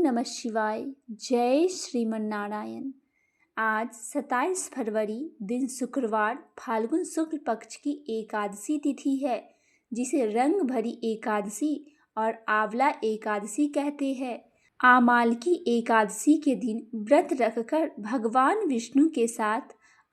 नमः शिवाय। जय श्रीमन नारायण। आज 27 फरवरी दिन शुक्रवार फाल्गुन शुक्ल पक्ष की एकादशी तिथि है, जिसे रंग भरी एकादशी और आंवला एकादशी कहते हैं। आमालकी एकादशी के दिन व्रत रखकर भगवान विष्णु के साथ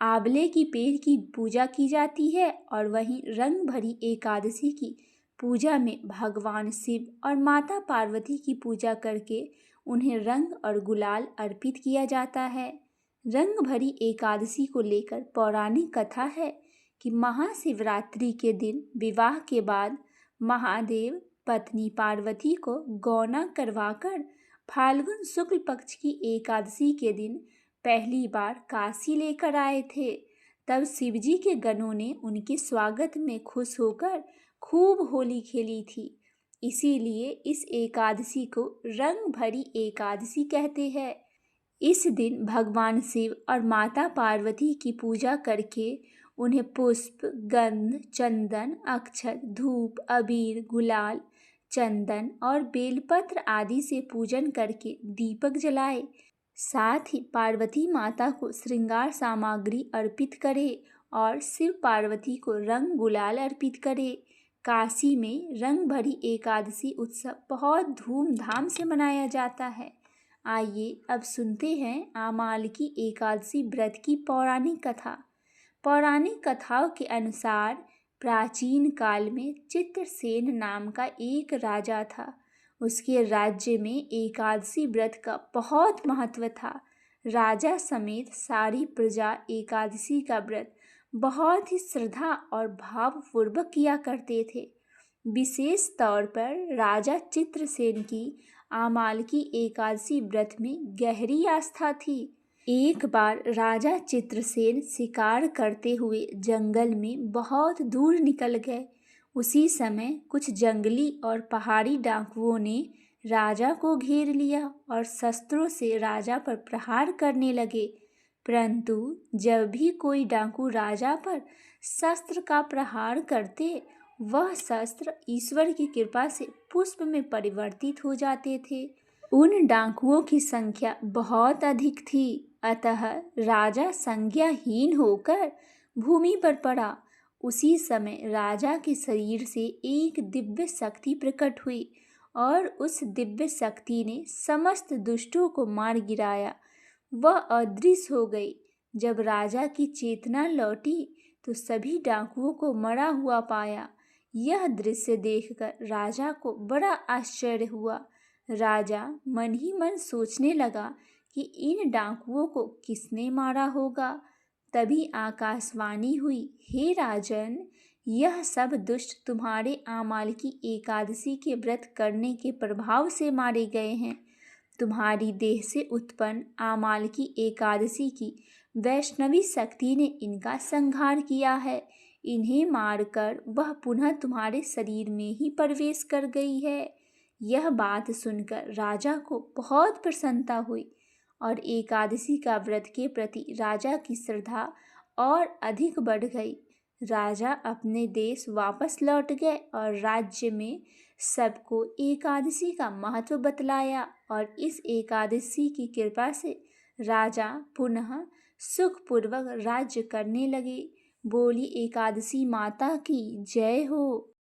आंवले की पेड़ की पूजा की जाती है और वहीं रंग भरी एकादशी की पूजा में भगवान शिव और माता पार्वती की पूजा करके उन्हें रंग और गुलाल अर्पित किया जाता है। रंग भरी एकादशी को लेकर पौराणिक कथा है कि महाशिवरात्रि के दिन विवाह के बाद महादेव पत्नी पार्वती को गौना करवाकर फाल्गुन शुक्ल पक्ष की एकादशी के दिन पहली बार काशी लेकर आए थे। तब शिवजी के गणों ने उनके स्वागत में खुश होकर खूब होली खेली थी। इसीलिए इस एकादशी को रंग भरी एकादशी कहते हैं। इस दिन भगवान शिव और माता पार्वती की पूजा करके उन्हें पुष्प, गंध, चंदन, अक्षत, धूप, अबीर, गुलाल, चंदन और बेलपत्र आदि से पूजन करके दीपक जलाए। साथ ही पार्वती माता को श्रृंगार सामग्री अर्पित करे और शिव पार्वती को रंग गुलाल अर्पित करे। काशी में रंग भरी एकादशी उत्सव बहुत धूमधाम से मनाया जाता है। आइए अब सुनते हैं आमालकी एकादशी व्रत की पौराणिक कथा। पौराणिक कथाओं के अनुसार प्राचीन काल में चित्रसेन नाम का एक राजा था। उसके राज्य में एकादशी व्रत का बहुत महत्व था। राजा समेत सारी प्रजा एकादशी का व्रत बहुत ही श्रद्धा और भावपूर्वक किया करते थे। विशेष तौर पर राजा चित्रसेन की आमालकी एकादशी व्रत में गहरी आस्था थी। एक बार राजा चित्रसेन शिकार करते हुए जंगल में बहुत दूर निकल गए। उसी समय कुछ जंगली और पहाड़ी डाकुओं ने राजा को घेर लिया और शस्त्रों से राजा पर प्रहार करने लगे। परंतु जब भी कोई डाकू राजा पर शस्त्र का प्रहार करते, वह शस्त्र ईश्वर की कृपा से पुष्प में परिवर्तित हो जाते थे। उन डाकुओं की संख्या बहुत अधिक थी, अतः राजा संज्ञाहीन होकर भूमि पर पड़ा। उसी समय राजा के शरीर से एक दिव्य शक्ति प्रकट हुई और उस दिव्य शक्ति ने समस्त दुष्टों को मार गिराया। वह अदृश्य हो गई। जब राजा की चेतना लौटी तो सभी डाकुओं को मरा हुआ पाया। यह दृश्य देखकर राजा को बड़ा आश्चर्य हुआ। राजा मन ही मन सोचने लगा कि इन डाकुओं को किसने मारा होगा। तभी आकाशवाणी हुई, हे राजन, यह सब दुष्ट तुम्हारे आमालकी एकादशी के व्रत करने के प्रभाव से मारे गए हैं। तुम्हारी देह से उत्पन्न आमालकी एकादशी की वैष्णवी शक्ति ने इनका संहार किया है। इन्हें मारकर वह पुनः तुम्हारे शरीर में ही प्रवेश कर गई है। यह बात सुनकर राजा को बहुत प्रसन्नता हुई और एकादशी का व्रत के प्रति राजा की श्रद्धा और अधिक बढ़ गई। राजा अपने देश वापस लौट गए और राज्य में सबको एकादशी का महत्व बतलाया और इस एकादशी की कृपा से राजा पुनः सुखपूर्वक राज्य करने लगे। बोली एकादशी माता की जय हो।